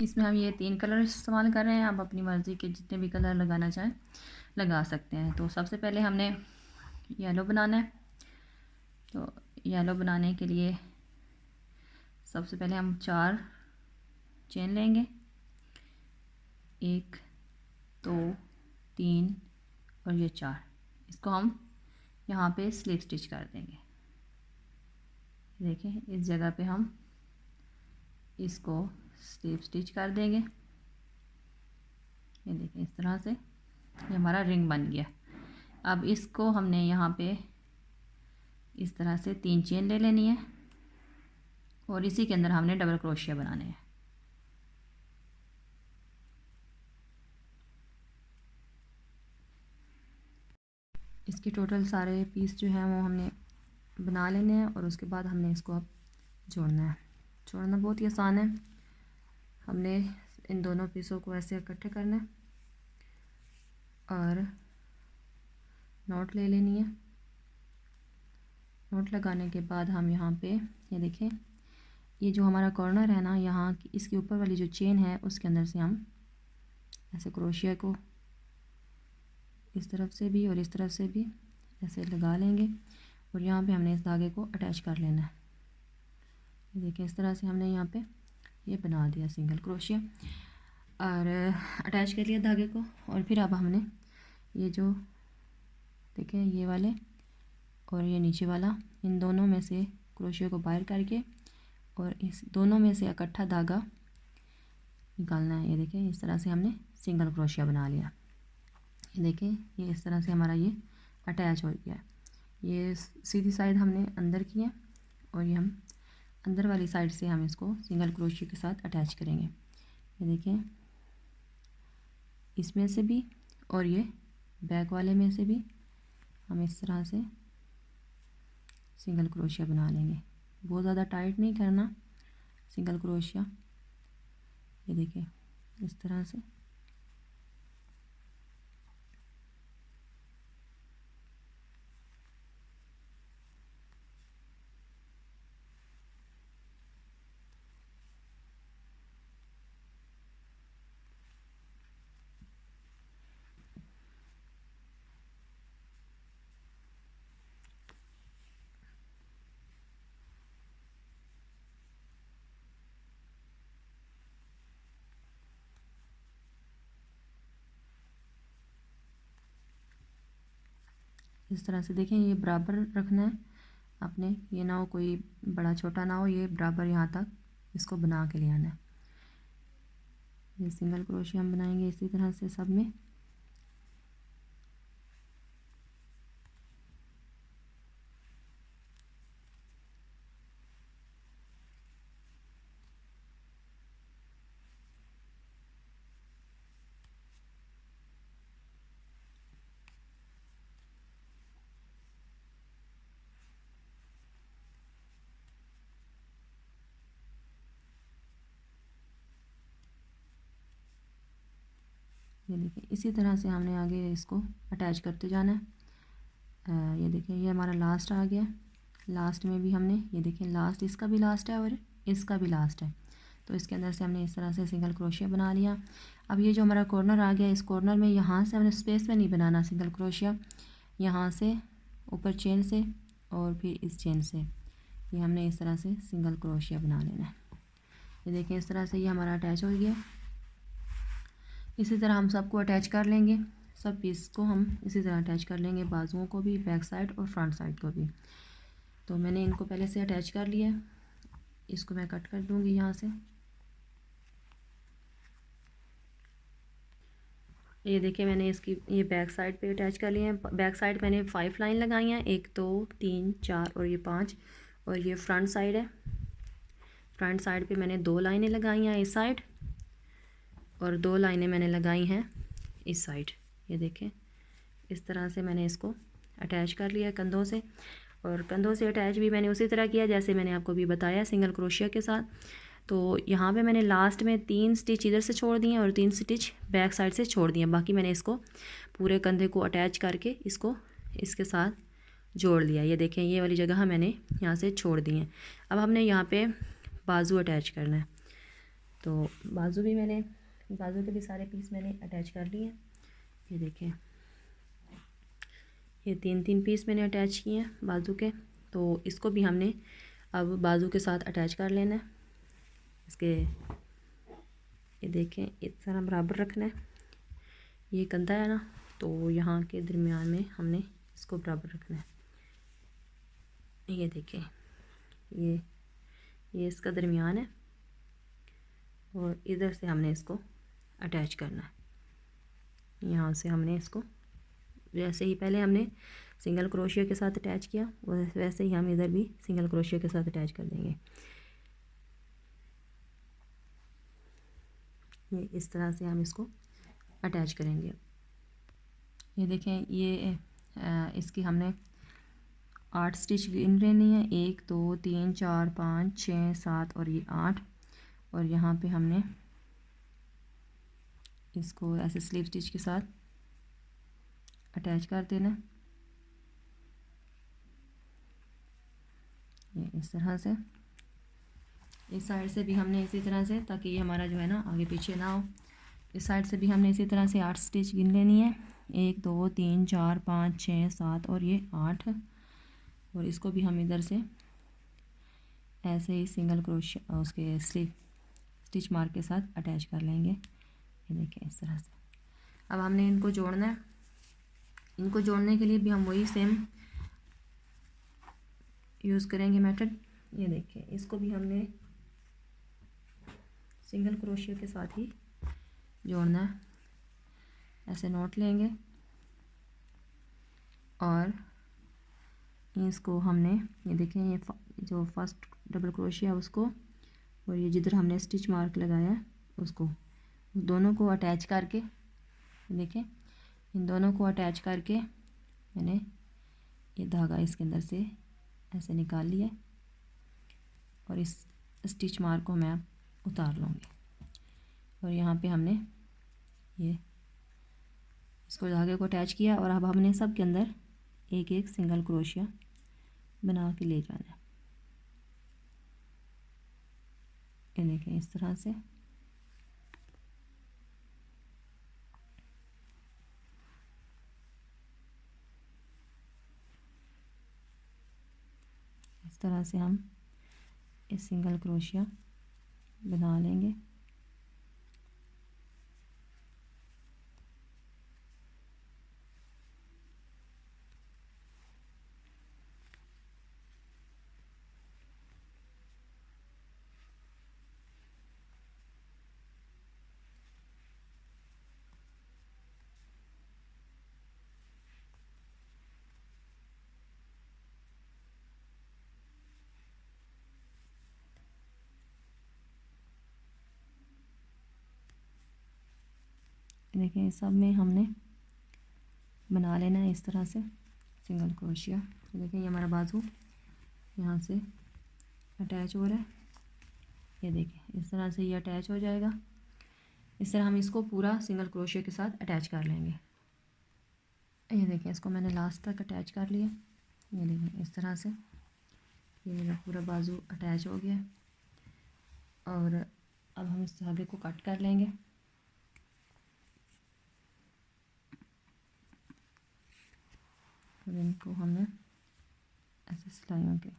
इसमें हम ये 3 कलर इस्तेमाल कर रहे हैं। आप अपनी मर्ज़ी के जितने भी कलर लगाना चाहें लगा सकते हैं। तो सबसे पहले हमने येलो बनाना है। तो येलो बनाने के लिए सबसे पहले हम 4 चेन लेंगे, 1 2 3 और ये 4। इसको हम यहाँ पे स्लिप स्टिच कर देंगे। देखें इस जगह पे हम इसको स्लिप स्टिच कर देंगे। ये देखें इस तरह से ये हमारा रिंग बन गया। अब इसको हमने यहाँ पे इस तरह से 3 चेन ले लेनी है और इसी के अंदर हमने डबल क्रोशिया बनाने हैं। इसके टोटल सारे पीस जो हैं वो हमने बना लेने हैं और उसके बाद हमने इसको अब जोड़ना है। जोड़ना बहुत ही आसान है। हमने इन दोनों पीसों को ऐसे इकट्ठे करना है और नॉट ले लेनी है। नॉट लगाने के बाद हम यहाँ पे ये देखें, ये जो हमारा कॉर्नर है ना, यहाँ इसके ऊपर वाली जो चेन है उसके अंदर से हम ऐसे क्रोशिया को इस तरफ से भी और इस तरफ से भी ऐसे लगा लेंगे और यहाँ पे हमने इस धागे को अटैच कर लेना है। ये देखें इस तरह से हमने यहाँ पे ये बना दिया सिंगल क्रोशिया और अटैच कर लिया धागे को। और फिर अब हमने ये जो देखें ये वाले और ये नीचे वाला, इन दोनों में से क्रोशिया को बाहर करके और इस दोनों में से इकट्ठा धागा निकालना है। ये देखें इस तरह से हमने सिंगल क्रोशिया बना लिया। ये देखें ये इस तरह से हमारा ये अटैच हो गया। ये सीधी साइड हमने अंदर की है और ये हम अंदर वाली साइड से हम इसको सिंगल क्रोशिया के साथ अटैच करेंगे। ये देखें इसमें से भी और ये बैक वाले में से भी हम इस तरह से सिंगल क्रोशिया बना लेंगे। बहुत ज़्यादा टाइट नहीं करना सिंगल क्रोशिया। ये देखें इस तरह से देखें ये बराबर रखना है आपने, ये ना हो कोई बड़ा छोटा ना हो, ये बराबर यहाँ तक इसको बना के ले आना है। ये सिंगल क्रोशिया हम बनाएंगे इसी तरह से सब में। ये देखिए इसी तरह से हमने आगे इसको अटैच करते जाना है। ये देखिए ये हमारा लास्ट आ गया। लास्ट में भी हमने ये देखिए लास्ट इसका भी लास्ट है और इसका भी लास्ट है। तो इसके अंदर से हमने इस तरह से सिंगल क्रोशिया बना लिया। अब ये जो हमारा कॉर्नर आ गया, इस कॉर्नर में यहाँ से हमने स्पेस में नहीं बनाना सिंगल क्रोशिया, यहाँ से ऊपर चेन से और फिर इस चेन से ये हमने इस तरह से सिंगल क्रोशिया बना लेना है। ये देखिए इस तरह से ये हमारा अटैच हो गया। इसी तरह हम सबको अटैच कर लेंगे, सब पीस को हम इसी तरह अटैच कर लेंगे, बाजुओं को भी, बैक साइड और फ्रंट साइड को भी। तो मैंने इनको पहले से अटैच कर लिया है, इसको मैं कट कर दूंगी यहाँ से। ये देखिए मैंने इसकी ये बैक साइड पे अटैच कर लिया है। बैक साइड मैंने 5 लाइन लगाई हैं, 1 2 3 4 और ये 5। और ये फ्रंट साइड है, फ्रंट साइड पे मैंने 2 लाइनें लगाई हैं इस साइड और 2 लाइनें मैंने लगाई हैं इस साइड। ये देखें इस तरह से मैंने इसको अटैच कर लिया कंधों से। और कंधों से अटैच भी मैंने उसी तरह किया जैसे मैंने आपको भी बताया सिंगल क्रोशिया के साथ। तो यहाँ पे मैंने लास्ट में 3 स्टिच इधर से छोड़ दिए और 3 स्टिच बैक साइड से छोड़ दिए। बाकी मैंने इसको पूरे कंधे को अटैच करके इसको इसके साथ जोड़ लिया। ये देखें ये वाली जगह मैंने यहाँ से छोड़ दी है। अब हमने यहाँ पे बाजू अटैच करना है। तो बाजू भी मैंने, बाजू के भी सारे पीस मैंने अटैच कर लिए हैं। ये देखें, ये 3-3 पीस मैंने अटैच किए हैं बाजू के। तो इसको भी हमने अब बाजू के साथ अटैच कर लेना है। इसके ये देखें, इस तरह बराबर रखना है। ये कंधा है ना, तो यहाँ के दरमियान में हमने इसको बराबर रखना है। ये देखें, ये इसका दरमियान है और इधर से हमने इसको अटैच करना है। यहाँ से हमने इसको जैसे ही पहले हमने सिंगल क्रोशिया के साथ अटैच किया, वैसे ही हम इधर भी सिंगल क्रोशिया के साथ अटैच कर देंगे। ये इस तरह से हम इसको अटैच करेंगे। ये देखें, ये इसकी हमने 8 स्टिच गिन लेनी है। 1 2 3 4 5 6 7 और ये 8। और यहाँ पे हमने इसको ऐसे स्लिप स्टिच के साथ अटैच कर देना। ये इस तरह से, इस साइड से भी हमने इसी तरह से, ताकि ये हमारा जो है ना आगे पीछे ना हो, इस साइड से भी हमने इसी तरह से 8 स्टिच गिन लेनी है। 1 2 3 4 5 6 7 और ये 8। और इसको भी हम इधर से ऐसे ही सिंगल क्रोशिया उसके स्लिप स्टिच मार्क के साथ अटैच कर लेंगे। ये देखें, इस तरह से। अब हमने इनको जोड़ना है। इनको जोड़ने के लिए भी हम वही सेम यूज़ करेंगे मेथड। ये देखें, इसको भी हमने सिंगल क्रोशिया के साथ ही जोड़ना है। ऐसे नोट लेंगे और इसको हमने, ये देखें, ये जो फर्स्ट डबल क्रोशिया उसको और ये जिधर हमने स्टिच मार्क लगाया है उसको, दोनों को अटैच करके, देखें, इन दोनों को अटैच करके मैंने ये धागा इसके अंदर से ऐसे निकाल लिया और इस स्टिच मार्क को मैं उतार लूँगी। और यहाँ पे हमने ये इसको धागे को अटैच किया और अब हमने सब के अंदर एक एक सिंगल क्रोशिया बना के ले जाना है। ये देखें, इस तरह से। इस तरह से हम इस सिंगल क्रोशिया बना लेंगे। देखिए, सब में हमने बना लेना है इस तरह से सिंगल क्रोशिया। देखिए, ये हमारा बाजू यहाँ से अटैच हो रहा है। ये देखिए, इस तरह से ये अटैच हो जाएगा। इस तरह हम इसको पूरा सिंगल क्रोशिया के साथ अटैच कर लेंगे। ये देखिए, इसको मैंने लास्ट तक अटैच कर लिया। ये देखिए, इस तरह से ये मेरा पूरा बाजू अटैच हो गया। और अब हम इस धागे को कट कर लेंगे। और इनको हमने ऐसे सिलाइयों के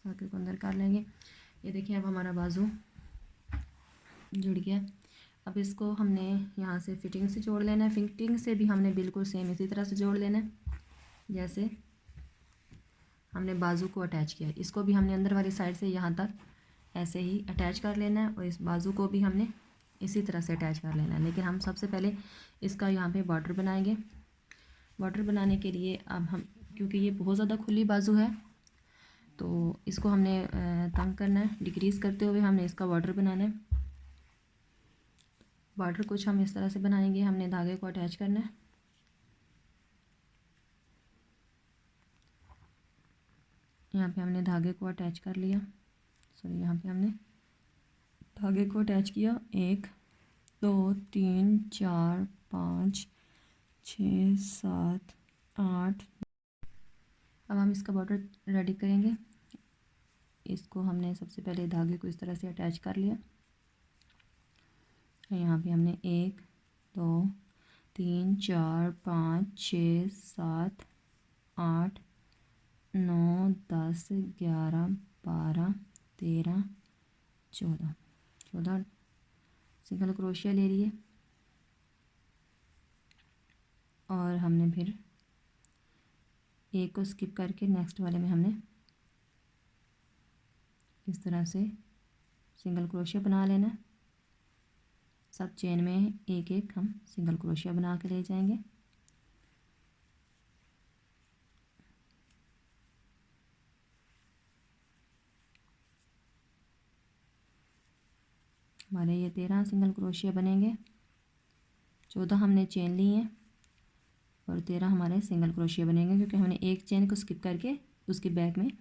धागे को अंदर कर लेंगे। ये देखिए, अब हमारा बाजू जुड़ गया। अब इसको हमने यहाँ से फिटिंग से जोड़ लेना है। फिटिंग से भी हमने बिल्कुल सेम इसी तरह से जोड़ लेना है जैसे हमने बाजू को अटैच किया। इसको भी हमने अंदर वाली साइड से यहाँ तक ऐसे ही अटैच कर लेना है और इस बाजू को भी हमने इसी तरह से अटैच कर लेना है। लेकिन हम सबसे पहले इसका यहाँ पे बॉर्डर बनाएंगे। बॉर्डर बनाने के लिए अब हम, क्योंकि ये बहुत ज़्यादा खुली बाजू है, तो इसको हमने तंग करना है। डिक्रीज़ करते हुए हमने इसका बॉर्डर बनाना है। बॉर्डर कुछ हम इस तरह से बनाएंगे। हमने धागे को अटैच करना है। यहाँ पे हमने धागे को अटैच कर लिया। सॉरी, यहाँ पे हमने धागे को अटैच किया। 1 2 3 4 5 6 7 8। अब हम इसका बॉर्डर रेडी करेंगे। इसको हमने सबसे पहले धागे को इस तरह से अटैच कर लिया। यहाँ पे हमने 1 2 3 4 5 6 7 8 9 10 11 12 13 14 सिंगल क्रोशिया ले लिए और हमने फिर एक को स्किप करके नेक्स्ट वाले में हमने इस तरह से सिंगल क्रोशिया बना लेना। सब चेन में एक एक हम सिंगल क्रोशिया बना के ले जाएंगे। हमारे ये 13 सिंगल क्रोशिया बनेंगे। 14 हमने चेन ली हैं और 13 हमारे सिंगल क्रोशिया बनेंगे, क्योंकि हमने एक चेन को स्किप करके उसके बैक में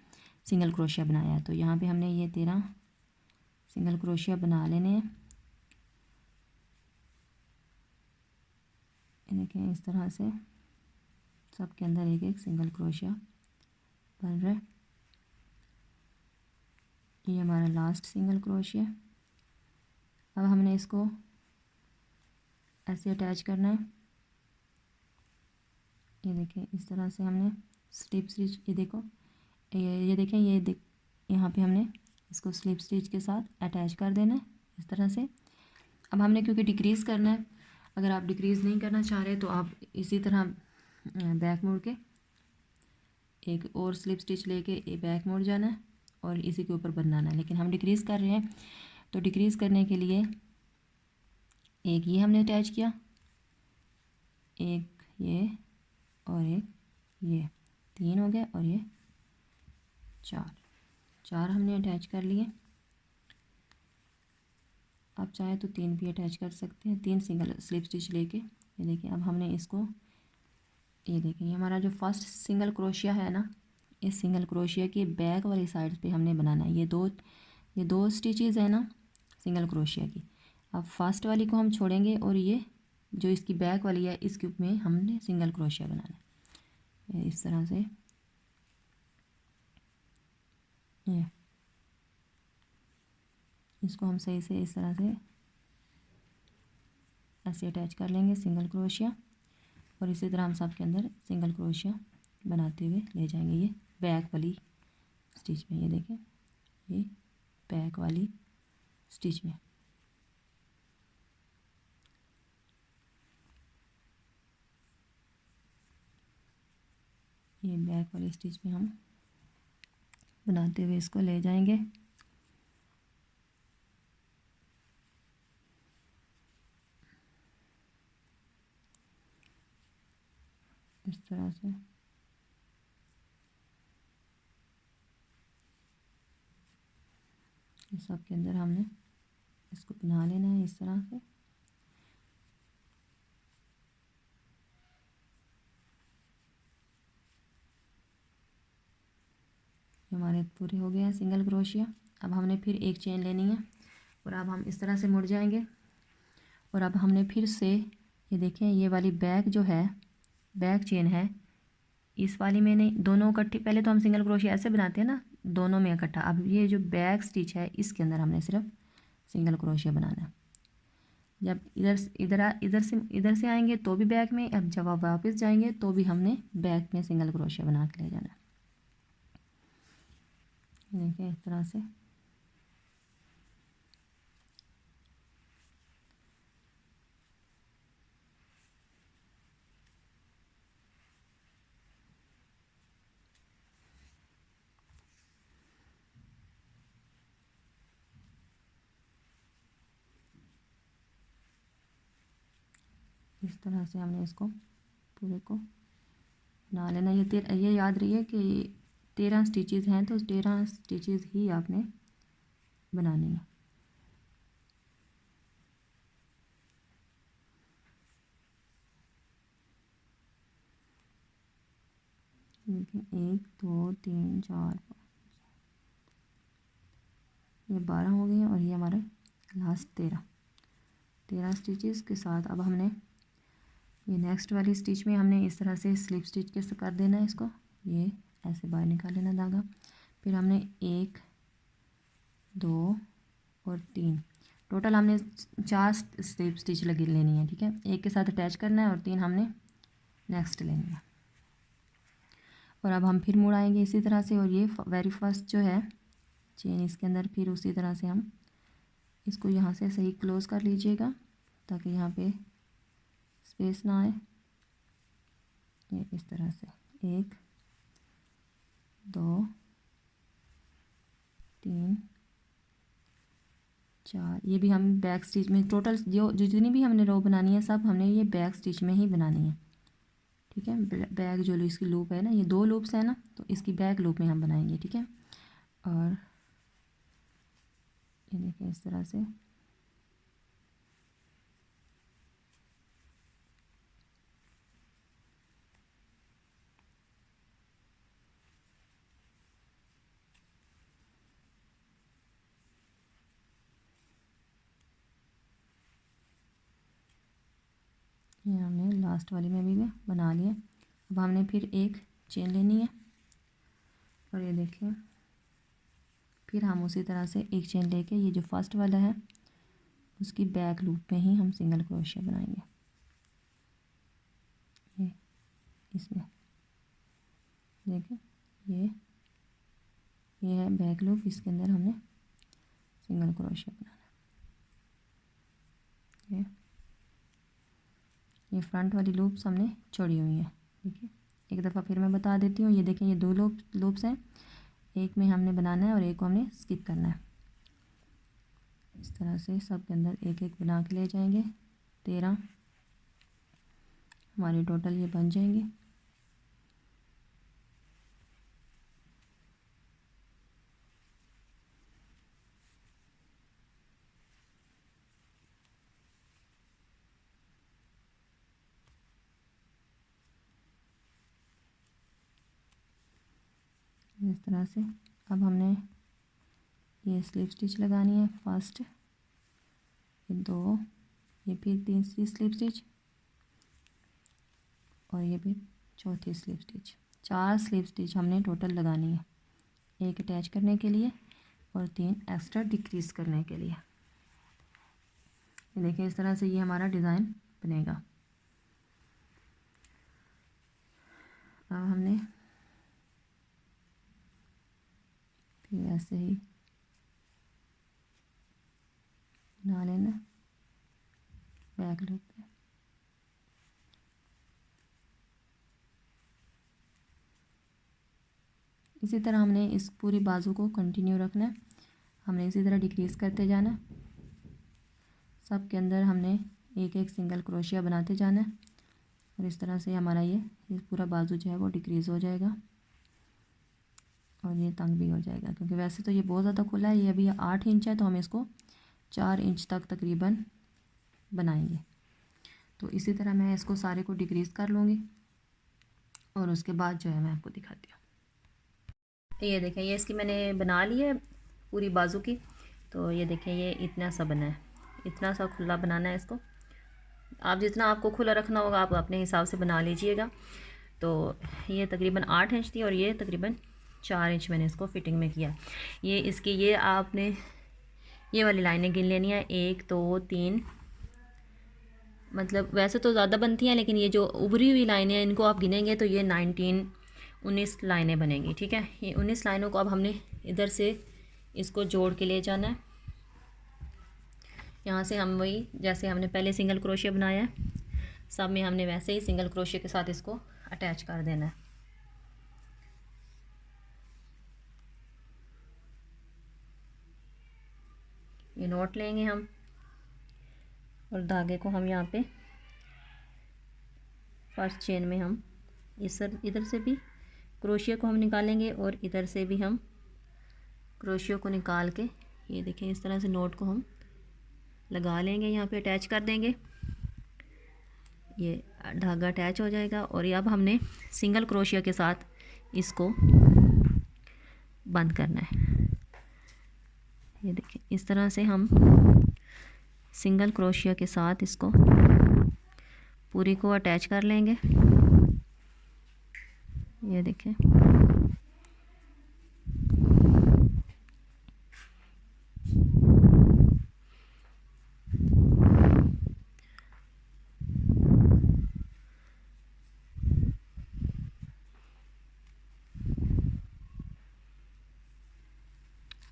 सिंगल क्रोशिया बनाया है। तो यहाँ पे हमने ये 13 सिंगल क्रोशिया बना लेने हैं। देखें इस तरह से सब के अंदर एक एक सिंगल क्रोशिया बन रहा है। ये हमारा लास्ट सिंगल क्रोशिया। अब हमने इसको ऐसे अटैच करना है। ये देखें इस तरह से हमने स्लिप स्टिच, ये देखो ये देखें यहाँ पे हमने इसको स्लिप स्टिच के साथ अटैच कर देना है इस तरह से। अब हमने क्योंकि डिक्रीज़ करना है, अगर आप डिक्रीज़ नहीं करना चाह रहे तो आप इसी तरह बैक मोड़ के एक और स्लिप स्टिच लेके बैक मोड़ जाना है और इसी के ऊपर बनाना है। लेकिन हम डिक्रीज़ कर रहे हैं तो डिक्रीज़ करने के लिए एक ये हमने अटैच किया, एक ये और एक ये, 3 हो गए और ये 4 हमने अटैच कर लिए। आप चाहे तो 3 भी अटैच कर सकते हैं, 3 सिंगल स्लिप स्टिच लेके। ये देखिए अब हमने इसको, ये देखिए हमारा जो फर्स्ट सिंगल क्रोशिया है ना, इस सिंगल क्रोशिया की बैक वाली साइड पे हमने बनाना है। ये दो स्टिचेस है ना सिंगल क्रोशिया की। अब फर्स्ट वाली को हम छोड़ेंगे और ये जो इसकी बैक वाली है इसके में हमने सिंगल क्रोशिया बनाना है। इस तरह से ये इसको हम सही से इस तरह से ऐसे अटैच कर लेंगे सिंगल क्रोशिया, और इसी तरह हम सब के अंदर सिंगल क्रोशिया बनाते हुए ले जाएंगे। ये बैक वाली स्टिच में, ये देखें ये बैक वाली स्टिच में। ये बैक वाली स्टिच में हम बनाते हुए इसको ले जाएंगे। इस तरह से इस सब के अंदर हमने इसको बना लेना है इस तरह से। हमारे पूरे हो गए हैं सिंगल क्रोशिया। अब हमने फिर एक चेन लेनी है और अब हम इस तरह से मुड़ जाएंगे और अब हमने फिर से, ये देखें ये वाली बैक जो है बैक चेन है, इस वाली में नहीं, दोनों इकट्ठी। पहले तो हम सिंगल क्रोशिया ऐसे बनाते हैं ना, दोनों में इकट्ठा। अब ये जो बैक स्टिच है इसके अंदर हमने सिर्फ सिंगल क्रोशिया बनाना है। जब इधर से आएंगे तो भी बैक में, अब जब आप वापस जाएंगे तो भी हमने बैक में सिंगल क्रोशिया बना के ले जाना है। देखिए इस तरह से इस तरह से हमने इसको पूरे को बना लेना। ये याद रहिए कि 13 स्टिचेस हैं तो 13 स्टिचेस ही आपने बनानी है। देखिए 1 2 3 4 5, ये 12 हो गए हैं और ये हमारे लास्ट 13 स्टिचेस के साथ अब हमने ये नेक्स्ट वाली स्टिच में हमने इस तरह से स्लिप स्टिच के कर देना है इसको, ये ऐसे बाहर निकाल लेना धागा। फिर हमने 1 2 और 3 टोटल हमने 4 स्लिप स्टिच लगी लेनी है, ठीक है। एक के साथ अटैच करना है और 3 हमने नेक्स्ट लेनी है। और अब हम फिर मुड़ आएंगे इसी तरह से, और ये वेरी फर्स्ट जो है चेन इसके अंदर, फिर उसी तरह से हम इसको यहाँ से सही क्लोज कर लीजिएगा ताकि यहाँ पे स्पेस ना आए। ये इस तरह से 1 2 3 4, ये भी हम बैक स्टिच में टोटल जो जितनी भी हमने रो बनानी है सब हमने ये बैक स्टिच में ही बनानी है, ठीक है। बैक जो इसकी लूप है ना, ये 2 लूप्स है ना, तो इसकी बैक लूप में हम बनाएंगे, ठीक है। और ये देखिए इस तरह से ये हमने लास्ट वाली में भी बना लिया। अब हमने फिर एक चेन लेनी है और ये देखिए फिर हम उसी तरह से एक चेन लेके ये जो फर्स्ट वाला है उसकी बैक लूप में ही हम सिंगल क्रोशिया बनाएंगे। ये इसमें देखिए ये है बैक लूप, इसके अंदर हमने सिंगल क्रोशिया बनाना है। ये फ्रंट वाली लूप्स हमने छोड़ी हुई हैं, देखिए एक दफ़ा फिर मैं बता देती हूँ। ये देखें ये 2 लूप्स हैं, एक में हमने बनाना है और एक को हमने स्किप करना है। इस तरह से सब के अंदर एक एक बना के ले जाएंगे। 13 हमारे टोटल ये बन जाएंगे। इस तरह से अब हमने ये स्लिप स्टिच लगानी है, फर्स्ट ये 2, ये फिर तीसरी स्लिप स्टिच और ये भी चौथी स्लिप स्टिच। 4 स्लिप स्टिच हमने टोटल लगानी है, एक अटैच करने के लिए और 3 एक्स्ट्रा डिक्रीज करने के लिए। ये देखिए इस तरह से ये हमारा डिज़ाइन बनेगा। अब हमने फिर ऐसे ही बना लेना बैक लूप पे। इसी तरह हमने इस पूरी बाजू को कंटिन्यू रखना है, हमने इसी तरह डिक्रीज़ करते जाना। सब के अंदर हमने एक एक सिंगल क्रोशिया बनाते जाना है और इस तरह से हमारा ये पूरा बाजू जो है वो डिक्रीज़ हो जाएगा और ये तंग भी हो जाएगा, क्योंकि वैसे तो ये बहुत ज़्यादा खुला है। ये अभी 8 इंच है तो हम इसको 4 इंच तक तकरीबन बनाएंगे। तो इसी तरह मैं इसको सारे को डिक्रीज़ कर लूँगी और उसके बाद जो है मैं आपको दिखाती हूँ। ये देखें ये इसकी मैंने बना ली है पूरी बाजू की। तो ये देखें ये इतना सा बना है, इतना सा खुला बनाना है इसको। आप जितना आपको खुला रखना होगा आप अपने हिसाब से बना लीजिएगा। तो ये तकरीबन 8 इंच थी और ये तकरीबन 4 इंच मैंने इसको फिटिंग में किया। ये इसकी ये आपने ये वाली लाइनें गिन लेनी है, 1 2 3, मतलब वैसे तो ज़्यादा बनती हैं लेकिन ये जो उभरी हुई लाइनें हैं इनको आप गिनेंगे तो ये 19 लाइनें बनेंगी, ठीक है। ये 19 लाइनों को अब हमने इधर से इसको जोड़ के ले जाना है। यहाँ से हम वही जैसे हमने पहले सिंगल क्रोशिया बनाया है सब में हमने वैसे ही सिंगल क्रोशिया के साथ इसको अटैच कर देना है। ये नोट लेंगे हम और धागे को हम यहाँ पे फर्स्ट चेन में हम इधर से भी क्रोशिया को हम निकालेंगे और इधर से भी हम क्रोशिया को निकाल के ये देखें इस तरह से नोट को हम लगा लेंगे, यहाँ पे अटैच कर देंगे। ये धागा अटैच हो जाएगा और ये अब हमने सिंगल क्रोशिया के साथ इसको बंद करना है। ये देखिए इस तरह से हम सिंगल क्रोशिया के साथ इसको पूरी को अटैच कर लेंगे। ये देखें,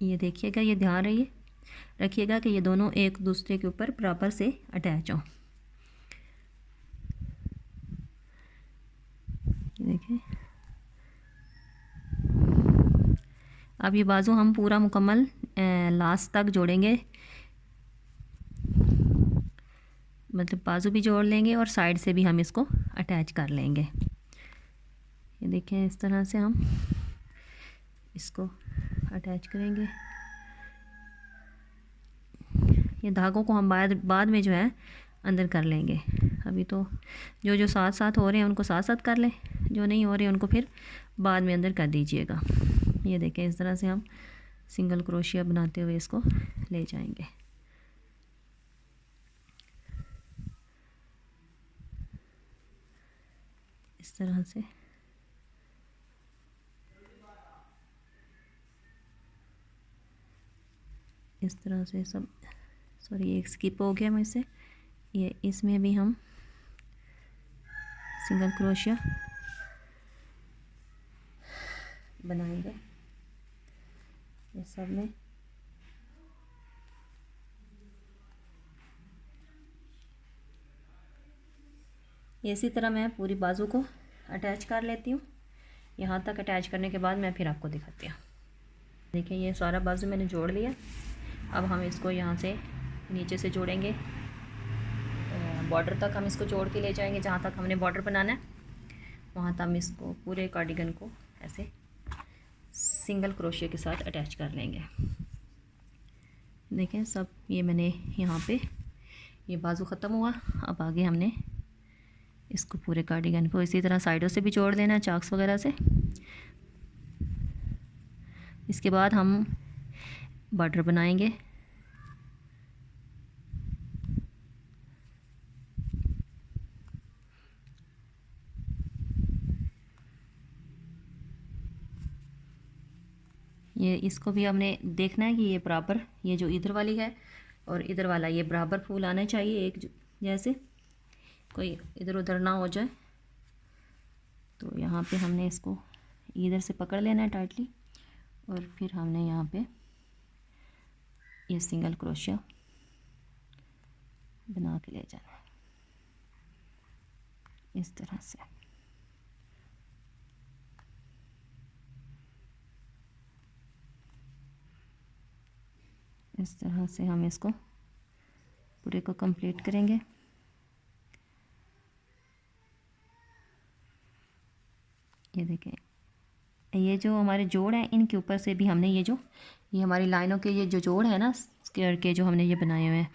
ये देखिएगा, ये ध्यान रखिएगा कि ये दोनों एक दूसरे के ऊपर बराबर से अटैच हों। ये देखें, अब ये बाजू हम पूरा मुकम्मल लास्ट तक जोड़ेंगे, मतलब बाजू भी जोड़ लेंगे और साइड से भी हम इसको अटैच कर लेंगे। ये देखें, इस तरह से हम इसको अटैच करेंगे। ये धागों को हम बाद में जो है अंदर कर लेंगे। अभी तो जो साथ साथ हो रहे हैं उनको साथ साथ कर लें, जो नहीं हो रहे हैं उनको फिर बाद में अंदर कर दीजिएगा। ये देखें, इस तरह से हम सिंगल क्रोशिया बनाते हुए इसको ले जाएंगे। इस तरह से सब, सॉरी एक स्किप हो गया मुझसे, ये इसमें भी हम सिंगल क्रोशिया बनाएंगे। ये सब में इसी तरह मैं पूरी बाजू को अटैच कर लेती हूँ। यहाँ तक अटैच करने के बाद मैं फिर आपको दिखाती हूँ। देखिए, ये सारा बाजू मैंने जोड़ लिया। अब हम इसको यहाँ से नीचे से जोड़ेंगे, बॉर्डर तक हम इसको जोड़ के ले जाएंगे। जहाँ तक हमने बॉर्डर बनाना है वहाँ तक हम इसको पूरे कार्डिगन को ऐसे सिंगल क्रोशिया के साथ अटैच कर लेंगे। देखें सब, ये मैंने यहाँ पे ये बाजू ख़त्म हुआ। अब आगे हमने इसको पूरे कार्डिगन को इसी तरह साइडों से भी जोड़ देना है चाक्स वगैरह से। इसके बाद हम बॉर्डर बनाएंगे। ये इसको भी हमने देखना है कि ये बराबर, ये जो इधर वाली है और इधर वाला, ये बराबर फूल आना चाहिए, एक जैसे, कोई इधर उधर ना हो जाए। तो यहाँ पे हमने इसको इधर से पकड़ लेना है टाइटली और फिर हमने यहाँ पे ये सिंगल क्रोशिया बना के ले जाना है इस तरह से। इस तरह से हम इसको पूरे को कंप्लीट करेंगे। ये देखें, ये जो हमारे जोड़ हैं इनके ऊपर से भी हमने ये हमारी लाइनों के ये जो जोड़ है ना स्क्वायर के, जो हमने ये बनाए हुए हैं,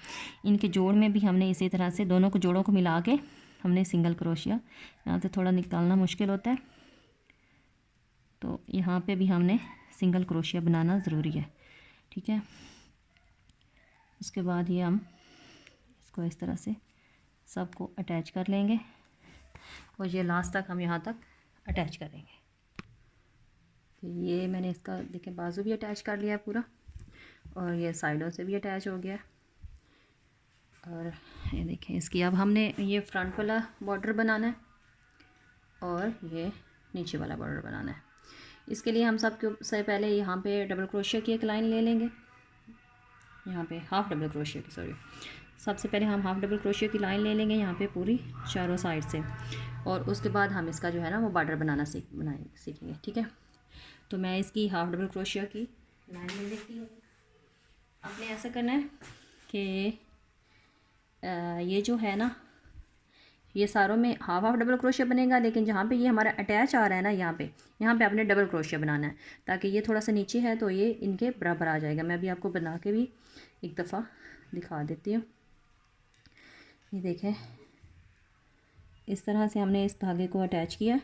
इनके जोड़ में भी हमने इसी तरह से दोनों को जोड़ों को मिला के हमने सिंगल क्रोशिया, यहाँ से थोड़ा निकालना मुश्किल होता है तो यहाँ पे भी हमने सिंगल क्रोशिया बनाना ज़रूरी है। ठीक है, उसके बाद ये हम इसको इस तरह से सबको अटैच कर लेंगे और ये लास्ट तक हम यहाँ तक अटैच करेंगे। तो ये मैंने इसका देखें बाजू भी अटैच कर लिया है पूरा और ये साइडों से भी अटैच हो गया। और ये देखें, इसकी अब हमने ये फ्रंट वाला बॉर्डर बनाना है और ये नीचे वाला बॉर्डर बनाना है। इसके लिए हम से पहले यहाँ पे डबल क्रोशिया की एक लाइन ले लेंगे, यहाँ पे हाफ़ डबल क्रोशिया की, सॉरी, सबसे पहले हम हाफ़ डबल क्रोशिया की लाइन ले लेंगे यहाँ पे पूरी चारों साइड से, और उसके बाद हम इसका जो है ना वो बॉर्डर बनाना सीखेंगे। ठीक है, तो मैं इसकी हाफ़ डबल क्रोशिया की लाइन ले लेती हूँ। आपने ऐसा करना है कि ये जो है ना ये सारों में हाफ डबल क्रोशिया बनेगा, लेकिन जहाँ पे ये हमारा अटैच आ रहा है ना यहाँ पे आपने डबल क्रोशिया बनाना है ताकि ये थोड़ा सा नीचे है तो ये इनके बराबर आ जाएगा। मैं अभी आपको बना के भी एक दफ़ा दिखा देती हूँ। ये देखें, इस तरह से हमने इस धागे को अटैच किया।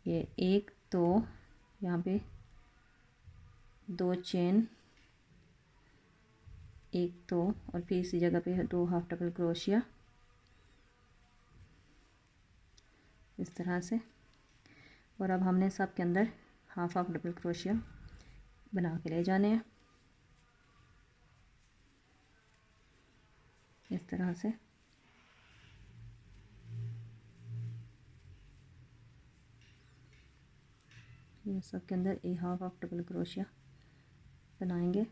ये एक, दो, यहाँ पे 2 चेन, 1, 2 और फिर इसी जगह पे 2 हाफ डबल क्रोशिया इस तरह से। और अब हमने सब के अंदर हाफ हाफ डबल क्रोशिया बना के ले जाने हैं इस तरह से। ये सब के अंदर एक हाफ हाफ डबल क्रोशिया बनाएंगे।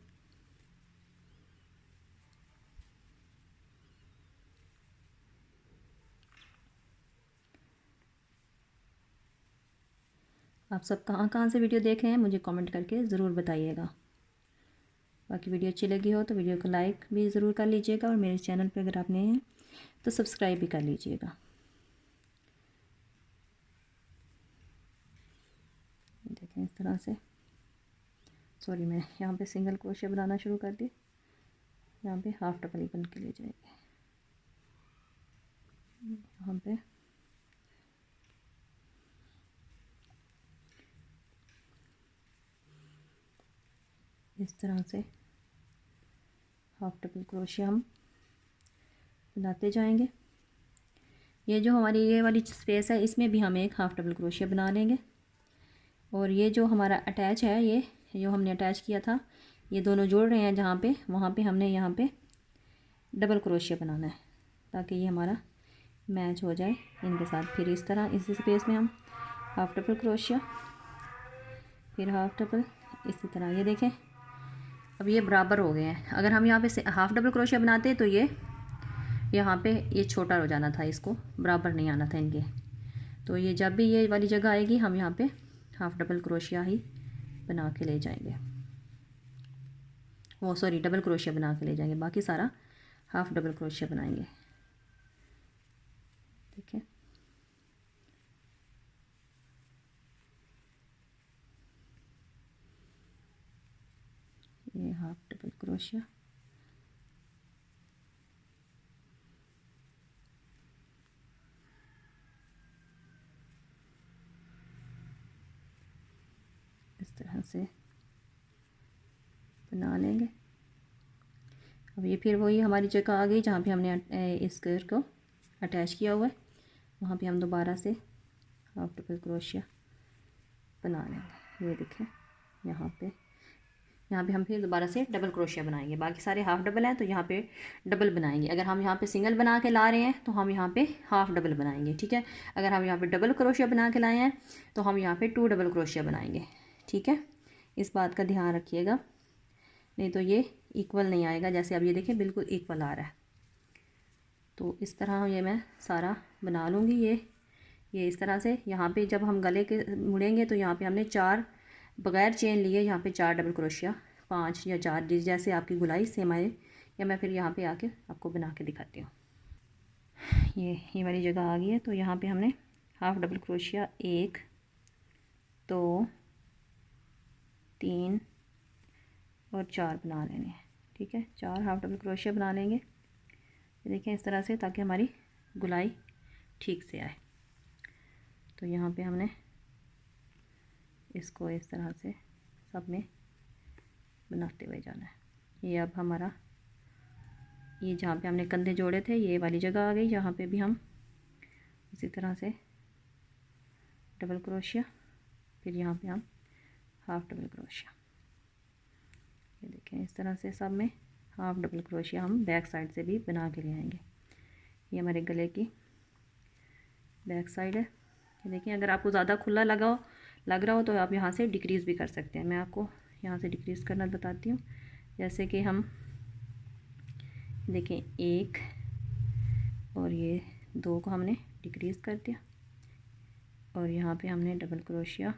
आप सब कहाँ कहाँ से वीडियो देख रहे हैं मुझे कमेंट करके ज़रूर बताइएगा। बाकी वीडियो अच्छी लगी हो तो वीडियो को लाइक भी ज़रूर कर लीजिएगा, और मेरे चैनल पे अगर आप नए हैं तो सब्सक्राइब भी कर लीजिएगा। देखें इस तरह से। सॉरी, मैं यहाँ पे सिंगल क्रोशिया बनाना शुरू कर दी। यहाँ पे हाफ डबल बन के ले जाएंगे। यहाँ पे इस तरह से हाफ डबल क्रोशिया हम बनाते जाएंगे। ये जो हमारी ये वाली स्पेस है इसमें भी हम एक हाफ डबल क्रोशिया बना लेंगे। और ये जो हमारा अटैच है, ये जो हमने अटैच किया था, ये दोनों जोड़ रहे हैं जहाँ पे, वहाँ पे हमने यहाँ पे डबल क्रोशिया बनाना है ताकि ये हमारा मैच हो जाए इनके साथ। फिर इस तरह इसी स्पेस में हम हाफ डबल क्रोशिया, फिर हाफ डबल, इसी तरह। ये देखें अब ये बराबर हो गए हैं। अगर हम यहाँ पे हाफ डबल क्रोशिया बनाते तो ये यहाँ पे ये छोटा हो जाना था, इसको बराबर नहीं आना था इनके। तो ये जब भी ये वाली जगह आएगी हम यहाँ पे हाफ डबल क्रोशिया ही बना के ले जाएंगे। वो सॉरी, डबल क्रोशिया बना के ले जाएंगे, बाकी सारा हाफ डबल क्रोशिया बनाएंगे। ठीक है, ये हाफ डबल क्रोशिया, इस तरह से बना लेंगे। अब ये फिर वही हमारी जगह आ गई जहाँ पे हमने इस घर को अटैच किया हुआ है, वहाँ पे हम दोबारा से हाफ डबल क्रोशिया बना लेंगे। ये देखें यहाँ पे हम फिर दोबारा से डबल क्रोशिया बनाएंगे। बाकी सारे हाफ डबल हैं तो यहाँ पे डबल बनाएंगे। अगर हम यहाँ पे सिंगल बना के ला रहे हैं तो हम यहाँ पे हाफ डबल बनाएंगे। ठीक है, अगर हम यहाँ पे डबल क्रोशिया बना के लाए हैं तो हम यहाँ पे 2 डबल क्रोशिया बनाएंगे। ठीक है, इस बात का ध्यान रखिएगा, नहीं तो ये इक्वल नहीं आएगा। जैसे अब ये देखें बिल्कुल इक्वल आ रहा है। तो इस तरह ये मैं सारा बना लूँगी। ये इस तरह से यहाँ पे जब हम गले के मुड़ेंगे तो यहाँ पे हमने 4 बगैर चेन लिए, यहाँ पे 4 डबल क्रोशिया, 5 या 4 जैसे आपकी गुलाई सेम आए। या मैं फिर यहाँ पे आके आपको बना के दिखाती हूँ। ये वाली जगह आ गई है तो यहाँ पे हमने हाफ डबल क्रोशिया 1 2 3 और 4 बना लेने हैं। ठीक है, 4 हाफ डबल क्रोशिया बना लेंगे। ये देखें इस तरह से, ताकि हमारी गुलाई ठीक से आए। तो यहाँ पे हमने इसको इस तरह से सब में बनाते हुए जाना है। ये अब हमारा ये जहाँ पे हमने कंधे जोड़े थे ये वाली जगह आ गई, जहाँ पे भी हम इसी तरह से डबल क्रोशिया, फिर यहाँ पे हम हाफ डबल क्रोशिया। ये देखें इस तरह से सब में हाफ डबल क्रोशिया हम बैक साइड से भी बना के ले आएंगे। ये हमारे गले की बैक साइड है। ये देखिए, अगर आपको ज़्यादा खुला लग रहा हो तो आप यहाँ से डिक्रीज़ भी कर सकते हैं। मैं आपको यहाँ से डिक्रीज़ करना बताती हूँ। जैसे कि हम देखें 1 और ये 2 को हमने डिक्रीज़ कर दिया, और यहाँ पे हमने डबल क्रोशिया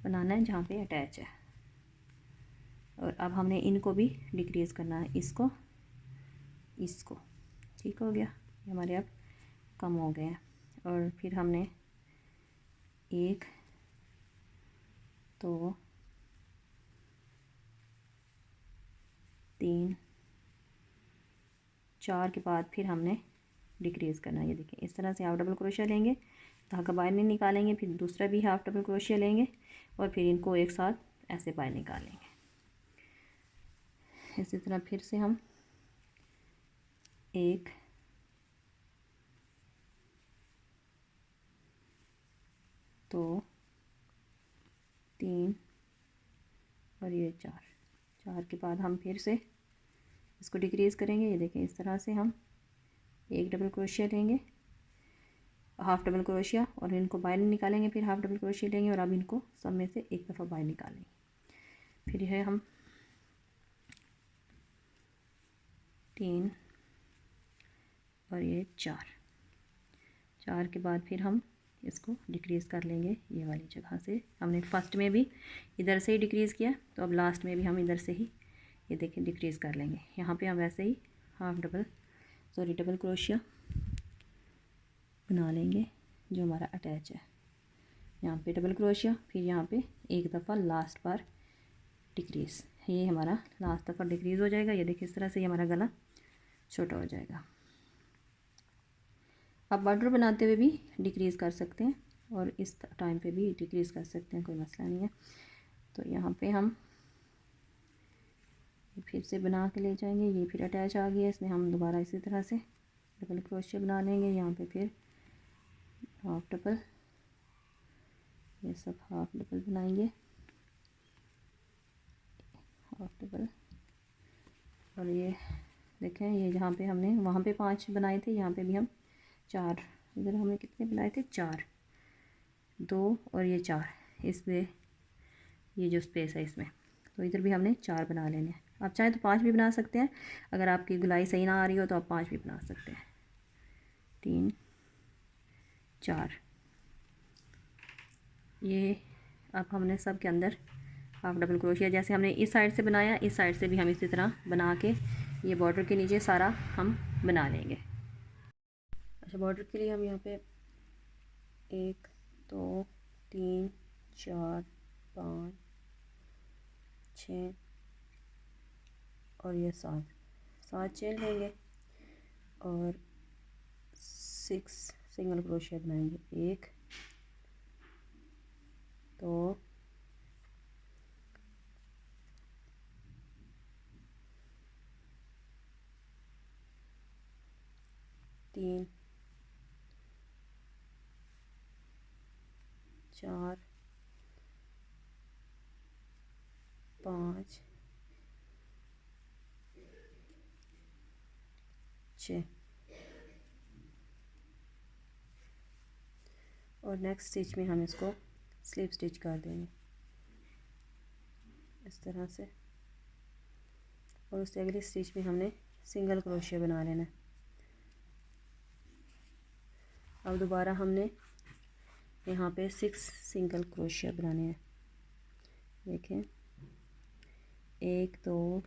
बनाना है जहाँ पे अटैच है। और अब हमने इनको भी डिक्रीज़ करना है, इसको। ठीक हो गया, ये हमारे अब कम हो गए हैं। और फिर हमने 1 2 3 4 के बाद फिर हमने डिक्रीज़ करना है। ये देखिए इस तरह से हाफ डबल क्रोशिया लेंगे, धागा बाहर नहीं निकालेंगे, फिर दूसरा भी हाफ डबल क्रोशिया लेंगे और फिर इनको एक साथ ऐसे बाहर निकालेंगे। इसी तरह फिर से हम 1 2 3 और ये 4। 4 के बाद हम फिर से इसको डिक्रीज़ करेंगे। ये देखें, इस तरह से हम एक डबल क्रोशिया लेंगे, हाफ डबल क्रोशिया, और इनको बाहर निकालेंगे, फिर हाफ डबल क्रोशिया लेंगे और अब इनको सब में से एक दफ़ा बाहर निकालेंगे। फिर है हम 3 और ये 4। 4 के बाद फिर हम इसको डिक्रीज़ कर लेंगे। ये वाली जगह से हमने फर्स्ट में भी इधर से ही डिक्रीज़ किया, तो अब लास्ट में भी हम इधर से ही ये देखें डिक्रीज़ कर लेंगे। यहाँ पे हम वैसे ही डबल क्रोशिया बना लेंगे जो हमारा अटैच है। यहाँ पे डबल क्रोशिया, फिर यहाँ पे एक दफ़ा लास्ट बार डिक्रीज़। ये हमारा लास्ट दफ़ा डिक्रीज़ हो जाएगा। ये देखिए, इस तरह से ये हमारा गला छोटा हो जाएगा। आप बॉर्डर बनाते हुए भी डिक्रीज़ कर सकते हैं और इस टाइम पे भी डिक्रीज़ कर सकते हैं, कोई मसला नहीं है। तो यहाँ पे हम फिर से बना के ले जाएंगे। ये फिर अटैच आ गया, इसमें हम दोबारा इसी तरह से डबल क्रोशिया बना लेंगे। यहाँ पे फिर हाफ डबल, ये सब हाफ डबल बनाएंगे, हाफ डबल। और ये देखें, ये जहाँ पे हमने वहाँ पे 5 बनाए थे, यहाँ पे भी हम 4, इधर हमने कितने बनाए थे, 4, 2 और ये 4, इसमें ये जो स्पेस है इसमें, तो इधर भी हमने 4 बना लेने हैं। आप चाहें तो 5 भी बना सकते हैं, अगर आपकी गुलाई सही ना आ रही हो तो आप 5 भी बना सकते हैं। 3 4, ये अब हमने सब के अंदर हाफ डबल क्रोशिया जैसे हमने इस साइड से बनाया, इस साइड से भी हम इसी तरह बना के ये बॉर्डर के नीचे सारा हम बना लेंगे। अच्छा, बॉर्डर के लिए हम यहाँ पे 1 2 3 4 5 6 और ये 7 चेन लेंगे और 6 सिंगल क्रोशिया बनाएंगे। 1 2 3 4 5 6 और नेक्स्ट स्टिच में हम इसको स्लिप स्टिच कर देंगे इस तरह से, और उससे अगली स्टिच में हमने सिंगल क्रोशिया बना लेना है। अब दोबारा हमने यहाँ पे 6 सिंगल क्रोशिया बनाने हैं। देखें, 1 2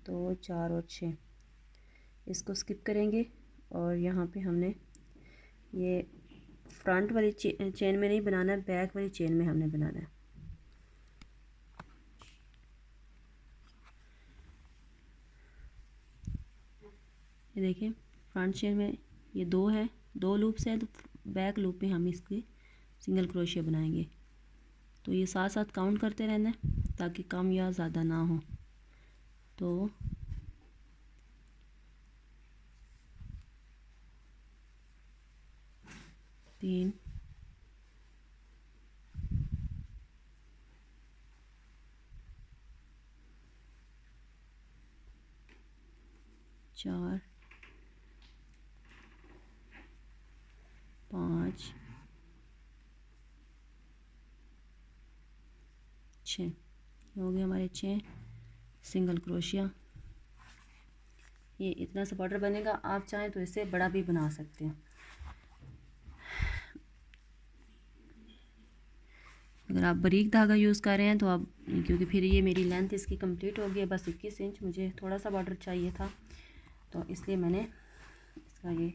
2 4 और 6, इसको स्किप करेंगे और यहाँ पे हमने ये फ्रंट वाली चेन में नहीं बनाना है, बैक वाली चेन में हमने बनाना है। ये देखिए, फ्रंट चेन में ये 2 है, 2 लूप्स है, तो बैक लूप में हम इसके सिंगल क्रोशिया बनाएंगे। तो ये साथ साथ काउंट करते रहना है ताकि कम या ज़्यादा ना हो। तो तीन, 4 5 6 हो गए हमारे 6 सिंगल क्रोशिया। ये इतना सा बॉर्डर बनेगा। आप चाहें तो इससे बड़ा भी बना सकते हैं। अगर आप बारीक धागा यूज़ कर रहे हैं तो आप, क्योंकि फिर ये मेरी लेंथ इसकी कंप्लीट हो गई है, बस 21 इंच, मुझे थोड़ा सा बॉर्डर चाहिए था तो इसलिए मैंने इसका ये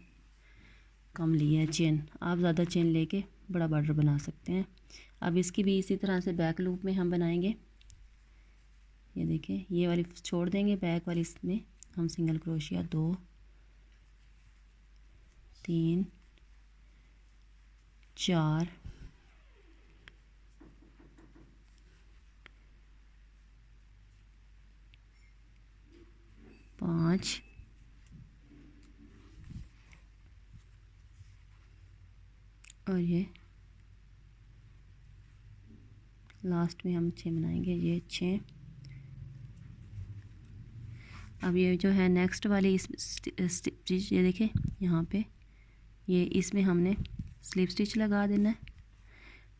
कम लिया है चेन। आप ज़्यादा चेन लेके बड़ा बॉर्डर बना सकते हैं। अब इसकी भी इसी तरह से बैक लूप में हम बनाएंगे। ये देखें, ये वाली छोड़ देंगे, बैक वाली इसमें हम सिंगल क्रोशिया 2 3 4 5 और ये लास्ट में हम 6 बनाएंगे, ये 6। अब ये जो है नेक्स्ट वाली इस स्टिच, ये देखें यहाँ पे, ये इसमें हमने स्लिप स्टिच लगा देना है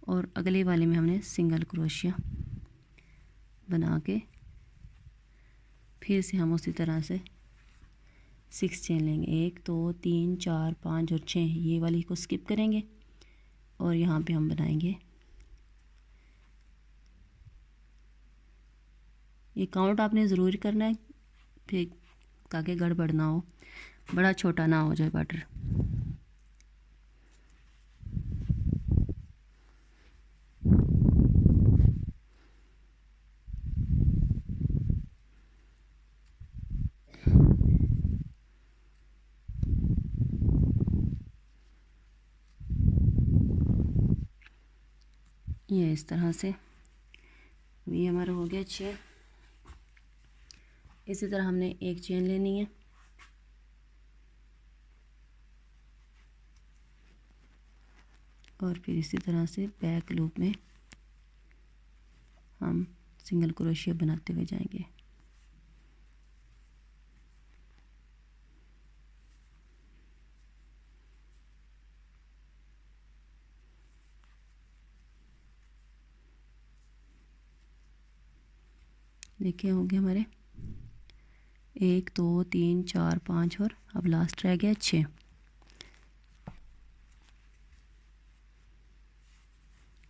और अगले वाले में हमने सिंगल क्रोशिया बना के फिर से हम उसी तरह से 6 चेन लेंगे। 1 2 3 4 5 और 6, ये वाली को स्किप करेंगे और यहाँ पे हम बनाएंगे, ये काउंट आपने ज़रूर करना है फिर ताकि गड़बड़ ना हो, बड़ा छोटा ना हो जाए बॉर्डर। ये इस तरह से ये हमारा हो गया 6। इसी तरह हमने एक चेन लेनी है और फिर इसी तरह से बैक लूप में हम सिंगल क्रोशिया बनाते हुए जाएंगे। देखिए हो गए हमारे 1 2 3 4 5 और अब लास्ट रह गया 6।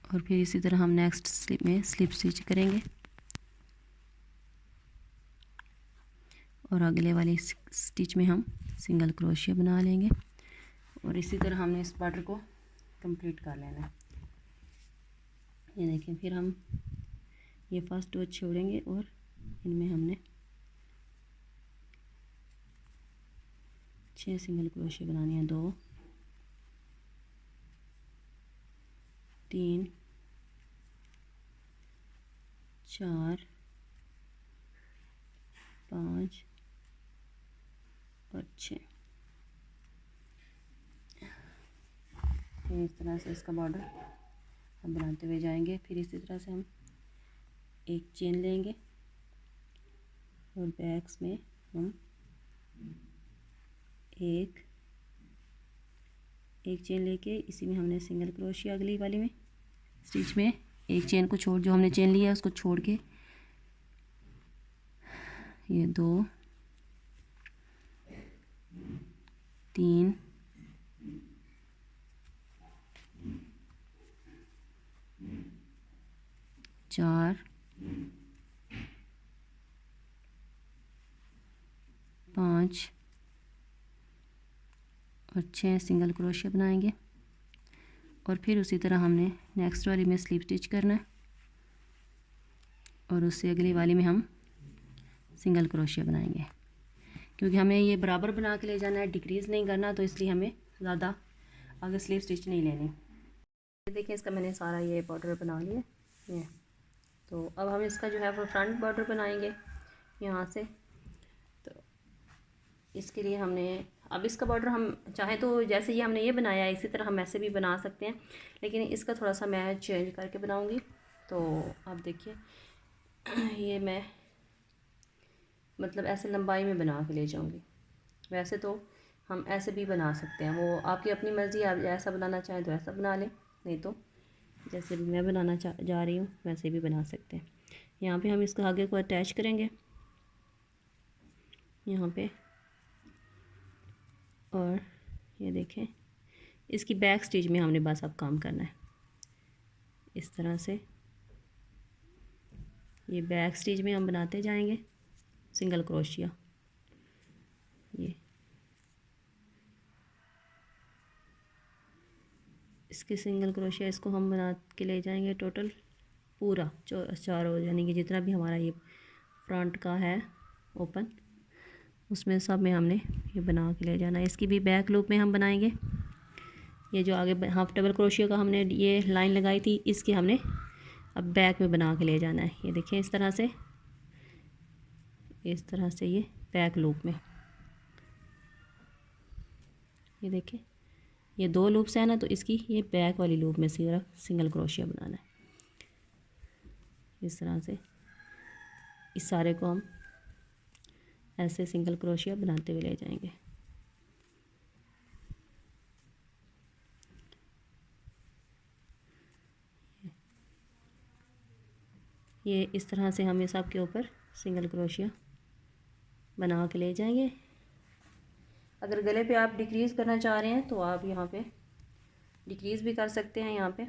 और फिर इसी तरह हम नेक्स्ट स्लिप में स्लिप स्टिच करेंगे और अगले वाली स्टिच में हम सिंगल क्रोशिया बना लेंगे और इसी तरह हमने इस बॉर्डर को कंप्लीट कर लेना है। ये देखें, फिर हम ये फर्स्ट रो छोड़ेंगे और इनमें हमने 6 सिंगल क्रोशिया बनानी है। 2 3 4 5 और 6। फिर इस तरह से इसका बॉर्डर हम बनाते हुए जाएंगे। फिर इसी तरह से हम एक चेन लेंगे और बैक्स में हम एक चेन लेके इसी में हमने सिंगल क्रोशिया अगली वाली में स्टिच में एक चेन को छोड़, जो हमने चेन लिया है उसको छोड़ के ये 2 3 4 5 और 6 सिंगल क्रोशिया बनाएंगे और फिर उसी तरह हमने नेक्स्ट वाली में स्लिप स्टिच करना है और उससे अगली वाली में हम सिंगल क्रोशिया बनाएंगे। क्योंकि हमें ये बराबर बना के ले जाना है, डिक्रीज़ नहीं करना, तो इसलिए हमें ज़्यादा आगे स्लिप स्टिच नहीं लेनी। देखिए इसका मैंने सारा ये बॉर्डर बना लिया ये। तो अब हम इसका जो है वो फ्रंट बॉर्डर बनाएंगे यहाँ से। तो इसके लिए हमने अब इसका बॉर्डर हम चाहें तो जैसे ये हमने ये बनाया है इसी तरह हम ऐसे भी बना सकते हैं, लेकिन इसका थोड़ा सा मैं चेंज करके बनाऊंगी। तो अब देखिए ये मैं मतलब ऐसे लंबाई में बना के ले जाऊंगी। वैसे तो हम ऐसे भी बना सकते हैं, वो आपकी अपनी मर्ज़ी, आप ऐसा बनाना चाहें तो ऐसा बना लें, नहीं तो जैसे भी मैं बनाना जा रही हूँ वैसे भी बना सकते हैं। यहाँ पे हम इसको आगे को अटैच करेंगे यहाँ पे, और ये देखें इसकी बैक स्टिच में हमने बस अब काम करना है। इस तरह से ये बैक स्टिच में हम बनाते जाएंगे सिंगल क्रोशिया। ये इसके सिंगल क्रोशिया इसको हम बना के ले जाएंगे टोटल पूरा चारों, यानी कि जितना भी हमारा ये फ्रंट का है ओपन, उसमें सब में हमने ये बना के ले जाना है। इसकी भी बैक लूप में हम बनाएंगे। ये जो आगे हाफ डबल क्रोशिया का हमने ये लाइन लगाई थी, इसकी हमने अब बैक में बना के ले जाना है। ये देखें इस तरह से ये बैक लूप में, ये देखें ये 2 लूप्स है ना, तो इसकी ये बैक वाली लूप में सिर्फ सिंगल क्रोशिया बनाना है। इस तरह से इस सारे को हम ऐसे सिंगल क्रोशिया बनाते हुए ले जाएंगे। ये इस तरह से हम इस सब के ऊपर सिंगल क्रोशिया बना के ले जाएंगे। अगर गले पे आप डिक्रीज़ करना चाह रहे हैं तो आप यहाँ पे डिक्रीज़ भी कर सकते हैं यहाँ पे,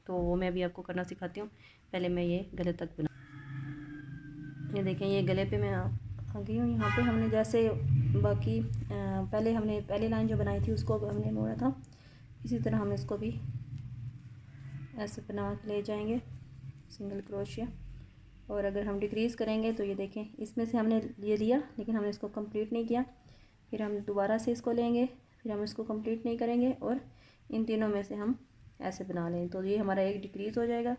तो वो मैं भी आपको करना सिखाती हूँ। पहले मैं ये गले तक बना, ये देखें ये गले पे मैं आ गई हूँ। यहाँ पे हमने जैसे बाकी पहले हमने पहली लाइन जो बनाई थी उसको हमने मोड़ा था, इसी तरह हम इसको भी ऐसे बना के ले जाएंगे सिंगल क्रोशिया। और अगर हम डिक्रीज़ करेंगे तो ये देखें इसमें से हमने ये लिया लेकिन हमने इसको कंप्लीट नहीं किया, फिर हम दोबारा से इसको लेंगे, फिर हम इसको कंप्लीट नहीं करेंगे और इन तीनों में से हम ऐसे बना लें, तो ये हमारा एक डिक्रीज़ हो जाएगा।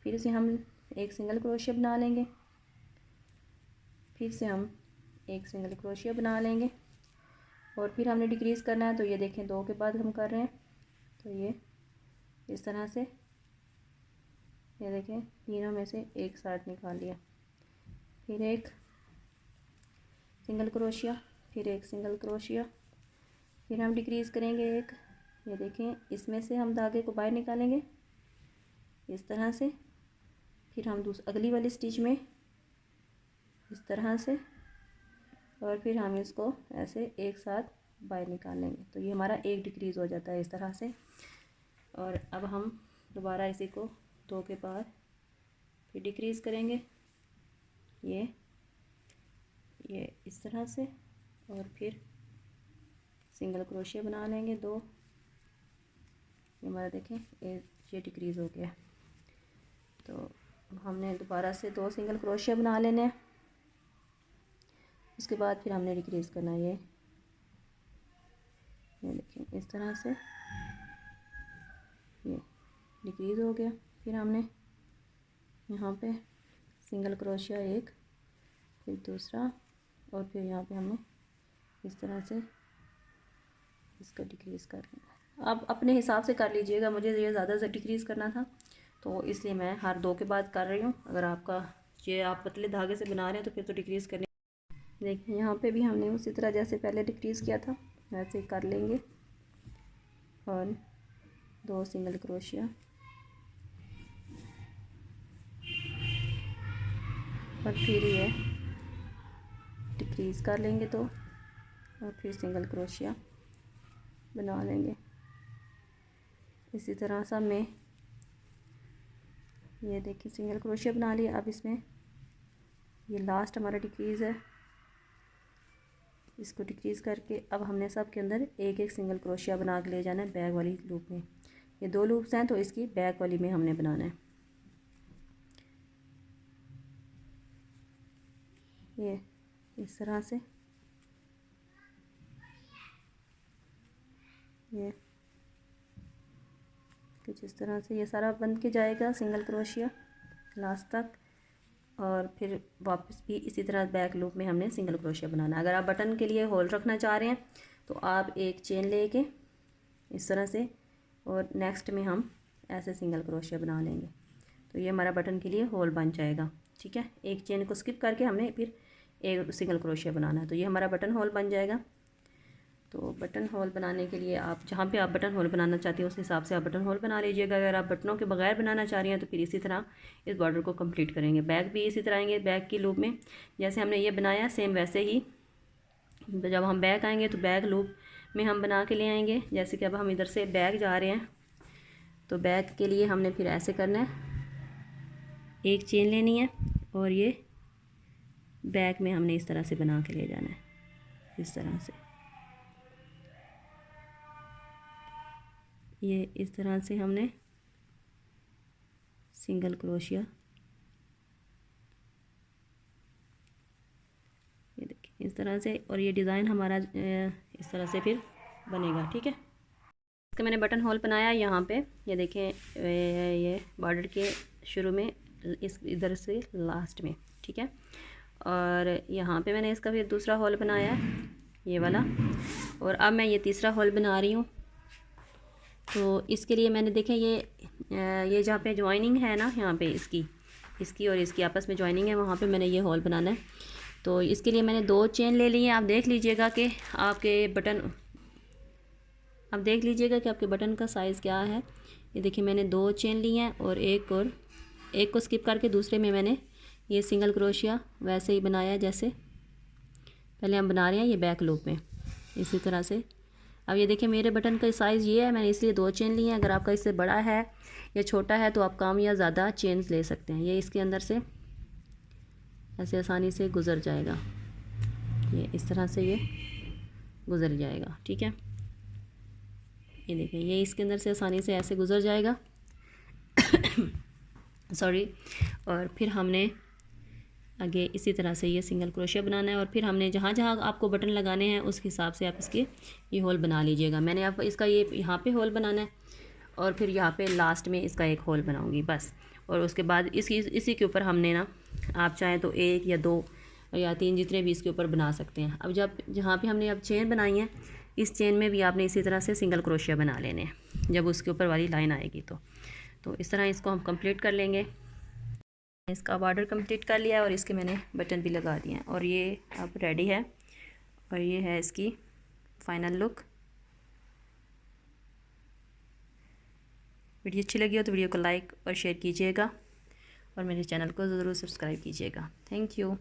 फिर से हम एक सिंगल क्रोशिया बना लेंगे, फिर से हम एक सिंगल क्रोशिया बना लेंगे और फिर हमने डिक्रीज़ करना है। तो ये देखें 2 के बाद हम कर रहे हैं, तो ये इस तरह से ये देखें तीनों में से एक साथ निकाल लिया, फिर एक सिंगल क्रोशिया, फिर एक सिंगल क्रोशिया, फिर हम डिक्रीज़ करेंगे एक, ये देखें इसमें से हम धागे को बाहर निकालेंगे इस तरह से, फिर हम अगली वाली स्टिच में इस तरह से और फिर हम इसको ऐसे एक साथ बाहर निकाल लेंगे, तो ये हमारा एक डिक्रीज़ हो जाता है इस तरह से। और अब हम दोबारा इसी को 2 के बाद फिर डिक्रीज़ करेंगे ये इस तरह से और फिर सिंगल क्रोशिया बना लेंगे 2, ये हमारा देखें ये डिक्रीज़ हो गया। तो हमने दोबारा से 2 सिंगल क्रोशिया बना लेने हैं, उसके बाद फिर हमने डिक्रीज़ करना है ये देखें इस तरह से ये डिक्रीज़ हो गया। फिर हमने यहाँ पे सिंगल क्रोशिया एक, फिर दूसरा और फिर यहाँ पे हमने इस तरह से इसका डिक्रीज़ कर लेना। आप अपने हिसाब से कर लीजिएगा, मुझे ये ज़्यादा से डिक्रीज़ करना था तो इसलिए मैं हर 2 के बाद कर रही हूँ। अगर आपका ये आप पतले धागे से बना रहे हैं तो फिर तो डिक्रीज़ करने। देखिए यहाँ पे भी हमने उसी तरह जैसे पहले डिक्रीज़ किया था वैसे कर लेंगे और 2 सिंगल क्रोशिया और फिर ये डिक्रीज़ कर लेंगे तो और फिर सिंगल क्रोशिया बना लेंगे। इसी तरह सब में ये देखिए सिंगल क्रोशिया बना लिया। अब इसमें ये लास्ट हमारा डिक्रीज़ है, इसको डिक्रीज़ करके अब हमने सब के अंदर एक एक सिंगल क्रोशिया बना के ले जाना है बैक वाली लूप में। ये 2 लूप्स हैं तो इसकी बैक वाली में हमने बनाना है। ये इस तरह से ये कि जिस तरह से ये सारा बन के जाएगा सिंगल क्रोशिया लास्ट तक, और फिर वापस भी इसी तरह बैक लूप में हमने सिंगल क्रोशिया बनाना है। अगर आप बटन के लिए होल रखना चाह रहे हैं तो आप एक चेन लेके इस तरह से और नेक्स्ट में हम ऐसे सिंगल क्रोशिया बना लेंगे, तो ये हमारा बटन के लिए होल बन जाएगा। ठीक है, एक चेन को स्किप करके हमने फिर एक सिंगल क्रोशिया बनाना है, तो ये हमारा बटन होल बन जाएगा। तो बटन होल बनाने के लिए आप जहाँ पे आप बटन होल बनाना चाहते हैं उस हिसाब से आप बटन होल बना लीजिएगा। अगर आप बटनों के बगैर बनाना चाह रही हैं तो फिर इसी तरह इस बॉर्डर को कंप्लीट करेंगे। बैक भी इसी तरह आएंगे, बैक की लूप में जैसे हमने ये बनाया सेम वैसे ही जब हम बैक आएंगे तो बैक लूप में हम बना के ले आएंगे। जैसे कि अब हम इधर से बैक जा रहे हैं तो बैक के लिए हमने फिर ऐसे करना है, एक चेन लेनी है और ये बैक में हमने इस तरह से बना के ले जाना है इस तरह से। ये इस तरह से हमने सिंगल क्रोशिया ये देखिए इस तरह से, और ये डिज़ाइन हमारा इस तरह से फिर बनेगा। ठीक है, इसका मैंने बटन होल बनाया यहाँ पे, ये देखें ये बॉर्डर के शुरू में इस इधर से लास्ट में। ठीक है, और यहाँ पे मैंने इसका फिर दूसरा होल बनाया ये वाला, और अब मैं ये तीसरा होल बना रही हूँ। तो इसके लिए मैंने देखें ये जहाँ पे ज्वाइनिंग है ना यहाँ पे इसकी, इसकी और इसकी आपस में जॉइनिंग है, वहाँ पे मैंने ये होल बनाना है। तो इसके लिए मैंने 2 चेन ले ली हैं। आप देख लीजिएगा कि आपके बटन का साइज़ क्या है। ये देखिए मैंने 2 चेन ली हैं और एक को स्किप करके दूसरे में मैंने ये सिंगल क्रोशिया वैसे ही बनाया है जैसे पहले हम बना रहे हैं, ये बैक लूप में इसी तरह से। अब ये देखिए मेरे बटन का साइज़ ये है, मैंने इसलिए 2 चेन लिए हैं। अगर आपका इससे बड़ा है या छोटा है तो आप कम या ज़्यादा चेन्स ले सकते हैं। ये इसके अंदर से ऐसे आसानी से गुज़र जाएगा, ये इस तरह से ये गुज़र जाएगा, ठीक है। ये देखिए ये इसके अंदर से आसानी से ऐसे गुज़र जाएगा सॉरी। और फिर हमने आगे इसी तरह से ये सिंगल क्रोशिया बनाना है और फिर हमने जहाँ जहाँ आपको बटन लगाने हैं उस हिसाब से आप इसके ये होल बना लीजिएगा। मैंने आप इसका ये यहाँ पे होल बनाना है और फिर यहाँ पे लास्ट में इसका एक होल बनाऊँगी बस। और उसके बाद इसी के ऊपर हमने ना, आप चाहें तो 1 या 2 या 3 जितने भी इसके ऊपर बना सकते हैं। अब जहाँ पे हमने अब चेन बनाई है, इस चेन में भी आपने इसी तरह से सिंगल क्रोशिया बना लेने हैं जब उसके ऊपर वाली लाइन आएगी। तो इस तरह इसको हम कंप्लीट कर लेंगे। इसका बॉर्डर कंप्लीट कर लिया है और इसके मैंने बटन भी लगा दिए हैं और ये अब रेडी है। और ये है इसकी फाइनल लुक। वीडियो अच्छी लगी हो तो वीडियो को लाइक और शेयर कीजिएगा और मेरे चैनल को ज़रूर सब्सक्राइब कीजिएगा। Thank you.